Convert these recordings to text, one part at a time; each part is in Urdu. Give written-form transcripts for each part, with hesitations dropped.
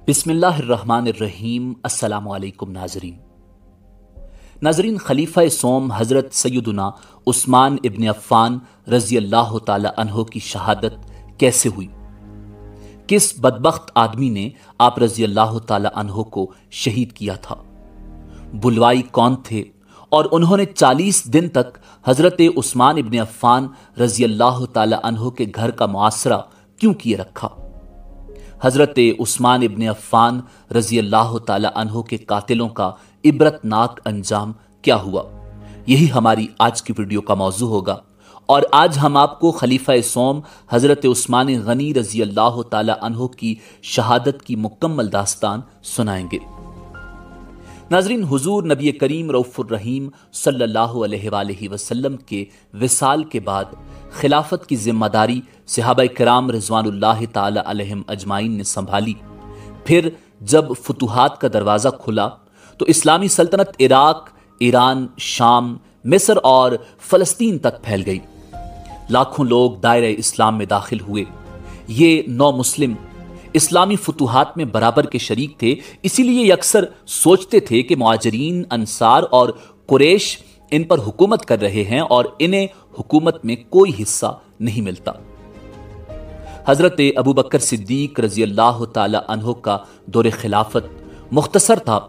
بسم اللہ الرحمن الرحیم۔ السلام علیکم ناظرین، خلیفہ سوم حضرت سیدنا عثمان ابن عفان رضی اللہ تعالی عنہ کی شہادت کیسے ہوئی؟ کس بدبخت آدمی نے آپ رضی اللہ تعالی عنہ کو شہید کیا تھا؟ بلوائی کون تھے اور انہوں نے 40 دن تک حضرت عثمان ابن عفان رضی اللہ تعالی عنہ کے گھر کا محاصرہ کیوں کیے رکھا؟ حضرت عثمان ابن عفان رضی اللہ تعالی عنہ کے قاتلوں کا عبرتناک انجام کیا ہوا؟ یہی ہماری آج کی ویڈیو کا موضوع ہوگا، اور آج ہم آپ کو خلیفہ سوم حضرت عثمان غنی رضی اللہ تعالی عنہ کی شہادت کی مکمل داستان سنائیں گے۔ ناظرین، حضور نبی کریم رؤوف الرحیم صلی اللہ علیہ وآلہ وسلم کے وصال کے بعد خلافت کی ذمہ داری صحابہ کرام رضوان اللہ تعالی علیہم اجمعین نے سنبھالی۔ پھر جب فتوحات کا دروازہ کھلا تو اسلامی سلطنت عراق، ایران، شام، مصر اور فلسطین تک پھیل گئی۔ لاکھوں لوگ دائرہ اسلام میں داخل ہوئے۔ یہ نو مسلم اسلامی فتوحات میں برابر کے شریک تھے، اسی لیے یہ اکثر سوچتے تھے کہ مہاجرین، انصار اور قریش ان پر حکومت کر رہے ہیں اور انہیں حکومت میں کوئی حصہ نہیں ملتا۔ حضرت ابوبکر صدیق رضی اللہ تعالی عنہ کا دور خلافت مختصر تھا،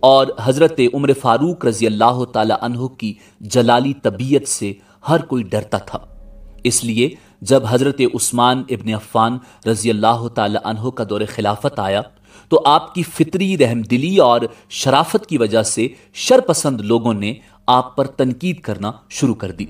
اور حضرت عمر فاروق رضی اللہ تعالی عنہ کی جلالی طبیعت سے ہر کوئی ڈرتا تھا۔ اس لیے جب حضرت عثمان ابن عفان رضی اللہ تعالی عنہ کا دور خلافت آیا تو آپ کی فطری رحم دلی اور شرافت کی وجہ سے شرپسند لوگوں نے آپ پر تنقید کرنا شروع کر دی۔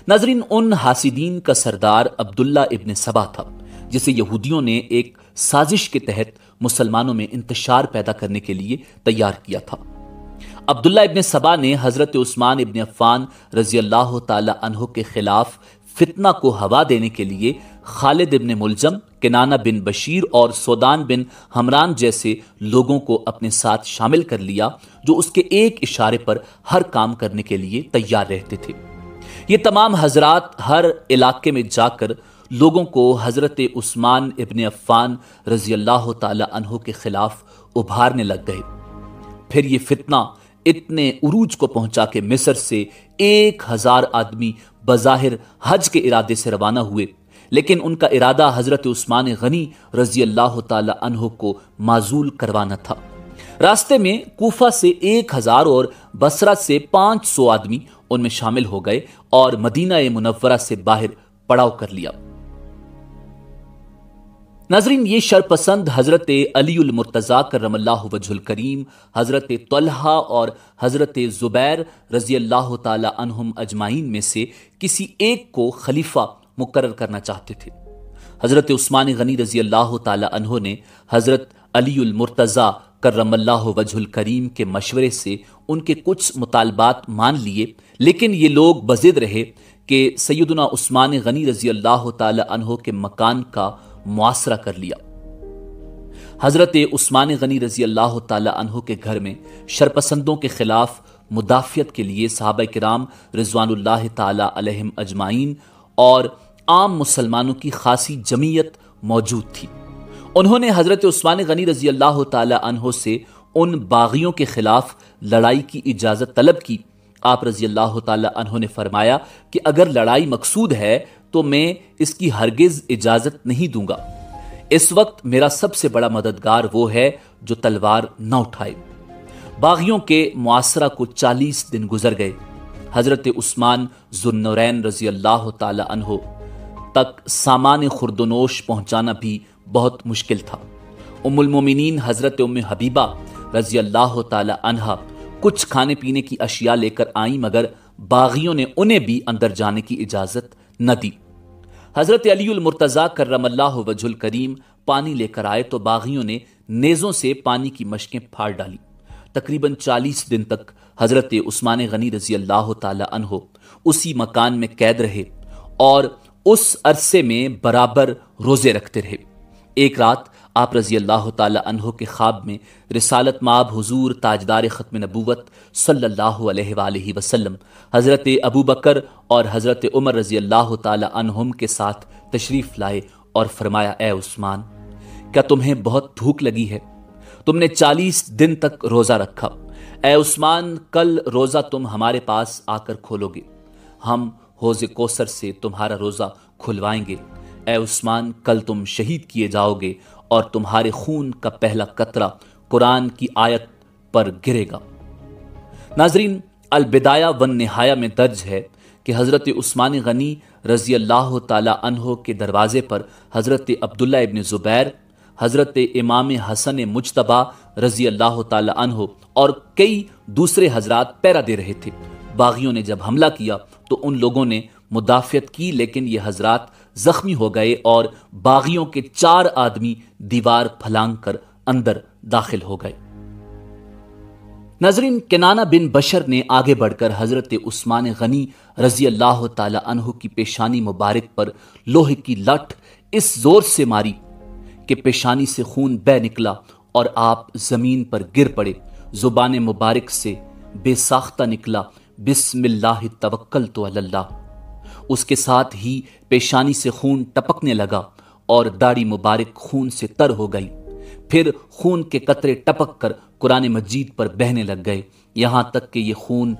ناظرین، ان حاسدین کا سردار عبداللہ ابن سبا تھا، جسے یہودیوں نے ایک سازش کے تحت مسلمانوں میں انتشار پیدا کرنے کے لیے تیار کیا تھا۔ عبداللہ ابن سبا نے حضرت عثمان ابن عفان رضی اللہ تعالی عنہ کے خلاف فتنہ کو ہوا دینے کے لیے خالد ابن ملجم، کنانہ بن بشیر اور سودان بن حمران جیسے لوگوں کو اپنے ساتھ شامل کر لیا، جو اس کے ایک اشارے پر ہر کام کرنے کے لیے تیار رہتے تھے۔ یہ تمام حضرات ہر علاقے میں جا کر لوگوں کو حضرت عثمان ابن عفان رضی اللہ تعالی عنہ کے خلاف ابھارنے لگ گئے۔ پھر یہ فتنہ اتنے عروج کو پہنچا کہ مصر سے 1000 آدمی بظاہر حج کے ارادے سے روانہ ہوئے، لیکن ان کا ارادہ حضرت عثمان غنی رضی اللہ تعالی عنہ کو معزول کروانا تھا۔ راستے میں کوفہ سے 1000 اور بصرہ سے 500 آدمی ان میں شامل ہو گئے اور مدینہ منورہ سے باہر پڑاؤ کر لیا۔ ناظرین، یہ شرپسند حضرت علی المرتضیٰ کرم اللہ وجہ الکریم، حضرت طلحہ اور حضرت زبیر رضی اللہ تعالی عنہم اجمعین میں سے کسی ایک کو خلیفہ مقرر کرنا چاہتے تھے۔ حضرت عثمان غنی رضی اللہ تعالی عنہ نے حضرت علی المرتضیٰ کرم اللہ وجہ الکریم کے مشورے سے ان کے کچھ مطالبات مان لیے، لیکن یہ لوگ بضد رہے کہ سیدنا عثمان غنی رضی اللہ تعالی عنہ کے مکان کا محاصرہ کر لیا۔ حضرت عثمان غنی رضی اللہ تعالی عنہ کے گھر میں شرپسندوں کے خلاف مدافعت کے لیے صحابہ کرام رضوان اللہ تعالی علیہم اجمعین اور عام مسلمانوں کی خاصی جمعیت موجود تھی۔ انہوں نے حضرت عثمان غنی رضی اللہ تعالی عنہ سے ان باغیوں کے خلاف لڑائی کی اجازت طلب کی۔ آپ رضی اللہ تعالی عنہ نے فرمایا کہ اگر لڑائی مقصود ہے تو میں اس کی ہرگز اجازت نہیں دوں گا۔ اس وقت میرا سب سے بڑا مددگار وہ ہے جو تلوار نہ اٹھائے۔ باغیوں کے محاصرہ کو 40 دن گزر گئے۔ حضرت عثمان ذو النورین رضی اللہ تعالی عنہ تک سامان خوردونوش پہنچانا بھی بہت مشکل تھا۔ ام المومنین حضرت ام حبیبہ رضی اللہ تعالی عنہا کچھ کھانے پینے کی اشیاء لے کر آئیں، مگر باغیوں نے انہیں بھی اندر جانے کی اجازت نہ دی۔ حضرت علی المرتضیٰ کرم اللہ وجہ الکریم پانی لے کر آئے تو باغیوں نے نیزوں سے پانی کی مشکیں پھاڑ ڈالی۔ تقریباً 40 دن تک حضرت عثمان غنی رضی اللہ تعالی عنہ اسی مکان میں قید رہے اور اس عرصے میں برابر روزے رکھتے رہے۔ ایک رات آپ رضی اللہ تعالی عنہ کے خواب میں رسالت مآب حضور تاجدار ختم نبوت صلی اللہ علیہ وآلہ وسلم حضرت ابوبکر اور حضرت عمر رضی اللہ تعالی عنہم کے ساتھ تشریف لائے اور فرمایا، اے عثمان، کیا تمہیں بہت بھوک لگی ہے؟ تم نے 40 دن تک روزہ رکھا۔ اے عثمان، کل روزہ تم ہمارے پاس آ کر کھولو گے، ہم حوض کوثر سے تمہارا روزہ کھلوائیں گے۔ اے عثمان، کل تم شہید کیے جاؤ گے اور تمہارے خون کا پہلا قطرہ قرآن کی آیت پر گرے گا۔ ناظرین، البدایہ والنہایہ میں درج ہے کہ حضرت عثمان غنی رضی اللہ تعالی عنہ کے دروازے پر حضرت عبداللہ ابن زبیر، حضرت امام حسن مجتبی رضی اللہ تعالی عنہ اور کئی دوسرے حضرات پہرا دے رہے تھے۔ باغیوں نے جب حملہ کیا تو ان لوگوں نے مدافعت کی، لیکن یہ حضرات زخمی ہو گئے اور باغیوں کے 4 آدمی دیوار پھلانگ کر اندر داخل ہو گئے۔ ناظرین، کنانہ بن بشر نے آگے بڑھ کر حضرت عثمان غنی رضی اللہ تعالی عنہ کی پیشانی مبارک پر لوہے کی لٹ اس زور سے ماری کہ پیشانی سے خون بہہ نکلا اور آپ زمین پر گر پڑے۔ زبان مبارک سے بے ساختہ نکلا، بسم اللہ توکلت علی اللہ۔ اس کے ساتھ ہی پیشانی سے خون ٹپکنے لگا اور داڑھی مبارک خون سے تر ہو گئی۔ پھر خون کے قطرے ٹپک کر قرآن مجید پر بہنے لگ گئے، یہاں تک کہ یہ خون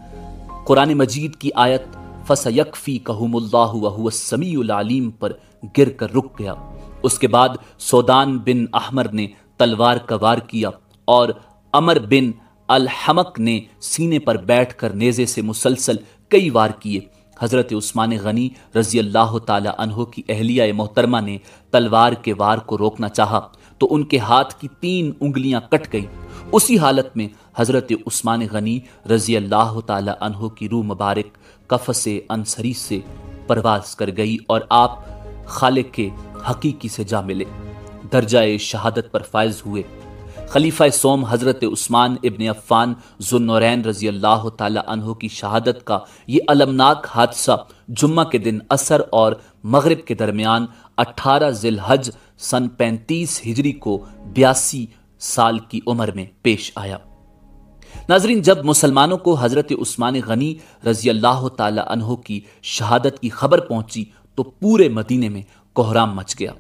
قرآن مجید کی آیت فَسَيَكْفِيكَهُمُ اللَّهُ وَهُوَ السَّمِيعُ الْعَلِيمُ پر گر کر رک گیا۔ اس کے بعد سودان بن احمر نے تلوار کا وار کیا اور عمر بن الحمق نے سینے پر بیٹھ کر نیزے سے مسلسل کئی وار کیے۔ حضرت عثمان غنی رضی اللہ تعالی عنہ کی اہلیہ محترمہ نے تلوار کے وار کو روکنا چاہا تو ان کے ہاتھ کی 3 انگلیاں کٹ گئیں۔ اسی حالت میں حضرت عثمان غنی رضی اللہ تعالی عنہ کی روح مبارک قفس انصری سے پرواز کر گئی اور آپ خالق حقیقی سے جا ملے، درجہ شہادت پر فائز ہوئے۔ خلیفہ سوم حضرت عثمان ابن عفان ذو النورین رضی اللہ تعالی عنہ کی شہادت کا یہ المناک حادثہ جمعہ کے دن عصر اور مغرب کے درمیان 18 ذی الحج سن 35 ہجری کو 82 سال کی عمر میں پیش آیا۔ ناظرین، جب مسلمانوں کو حضرت عثمان غنی رضی اللہ تعالی عنہ کی شہادت کی خبر پہنچی تو پورے مدینے میں کوہرام مچ گیا۔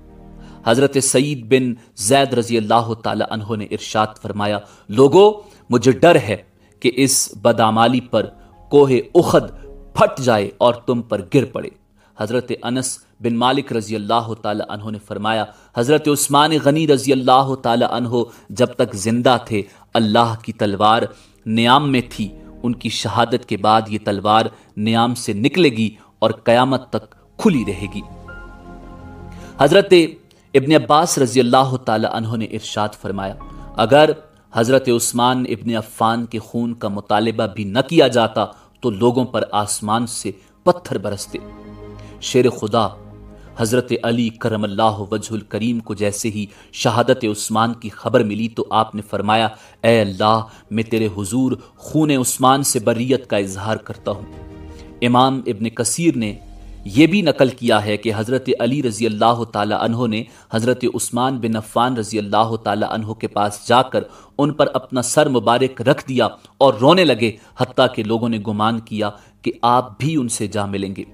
حضرت سعید بن زید رضی اللہ تعالی عنہ نے ارشاد فرمایا، لوگو، مجھے ڈر ہے کہ اس بدعمالی پر کوہ احد پھٹ جائے اور تم پر گر پڑے۔ حضرت انس بن مالک رضی اللہ تعالی عنہ نے فرمایا، حضرت عثمان غنی رضی اللہ تعالی عنہ جب تک زندہ تھے اللہ کی تلوار نیام میں تھی، ان کی شہادت کے بعد یہ تلوار نیام سے نکلے گی اور قیامت تک کھلی رہے گی۔ حضرت ابن عباس رضی اللہ تعالی عنہ نے ارشاد فرمایا، اگر حضرت عثمان ابن عفان کے خون کا مطالبہ بھی نہ کیا جاتا تو لوگوں پر آسمان سے پتھر برستے۔ شیر خدا حضرت علی کرم اللہ وجہ الکریم کو جیسے ہی شہادت عثمان کی خبر ملی تو آپ نے فرمایا، اے اللہ، میں تیرے حضور خون عثمان سے بریت کا اظہار کرتا ہوں۔ امام ابن کثیر نے یہ بھی نقل کیا ہے کہ حضرت علی رضی اللہ تعالی عنہ نے حضرت عثمان بن عفان رضی اللہ تعالی عنہ کے پاس جا کر ان پر اپنا سر مبارک رکھ دیا اور رونے لگے، حتیٰ کہ لوگوں نے گمان کیا کہ آپ بھی ان سے جا ملیں گے۔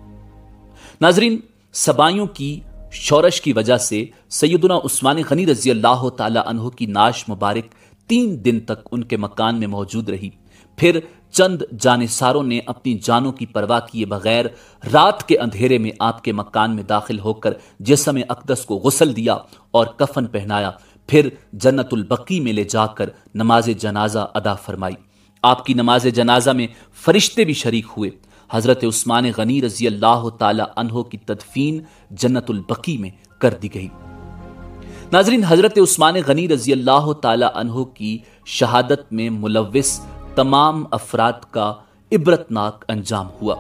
ناظرین، سبائیوں کی شورش کی وجہ سے سیدنا عثمان غنی رضی اللہ تعالی عنہ کی نعش مبارک 3 دن تک ان کے مکان میں موجود رہی۔ پھر چند جانثاروں نے اپنی جانوں کی پرواہ کیے بغیر رات کے اندھیرے میں آپ کے مکان میں داخل ہو کر جسم اقدس کو غسل دیا اور کفن پہنایا، پھر جنت البقیع میں لے جا کر نماز جنازہ ادا فرمائی۔ آپ کی نماز جنازہ میں فرشتے بھی شریک ہوئے۔ حضرت عثمان غنی رضی اللہ تعالی عنہ کی تدفین جنت البقیع میں کر دی گئی۔ ناظرین، حضرت عثمان غنی رضی اللہ تعالی عنہ کی شہادت میں ملوث تمام افراد کا عبرتناک انجام ہوا۔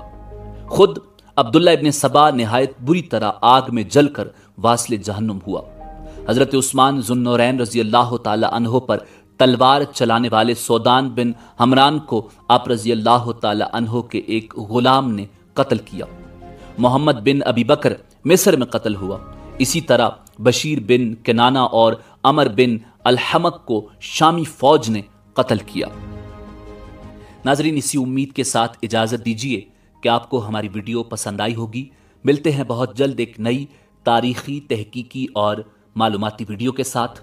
خود عبداللہ ابن سبا نہایت بری طرح آگ میں جل کر واصل جہنم ہوا۔ حضرت عثمان ذو النورین رضی اللہ تعالی عنہ پر تلوار چلانے والے سودان بن حمران کو آپ رضی اللہ تعالی عنہ کے ایک غلام نے قتل کیا۔ محمد بن ابی بکر مصر میں قتل ہوا۔ اسی طرح بشیر بن کنانہ اور عمر بن الحمق کو شامی فوج نے قتل کیا۔ ناظرین، اسی امید کے ساتھ اجازت دیجیے کہ آپ کو ہماری ویڈیو پسند آئی ہوگی۔ ملتے ہیں بہت جلد ایک نئی تاریخی، تحقیقی اور معلوماتی ویڈیو کے ساتھ۔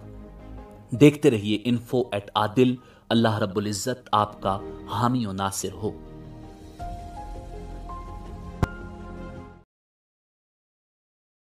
دیکھتے رہیے info@adil۔ اللہ رب العزت آپ کا حامی و ناصر ہو۔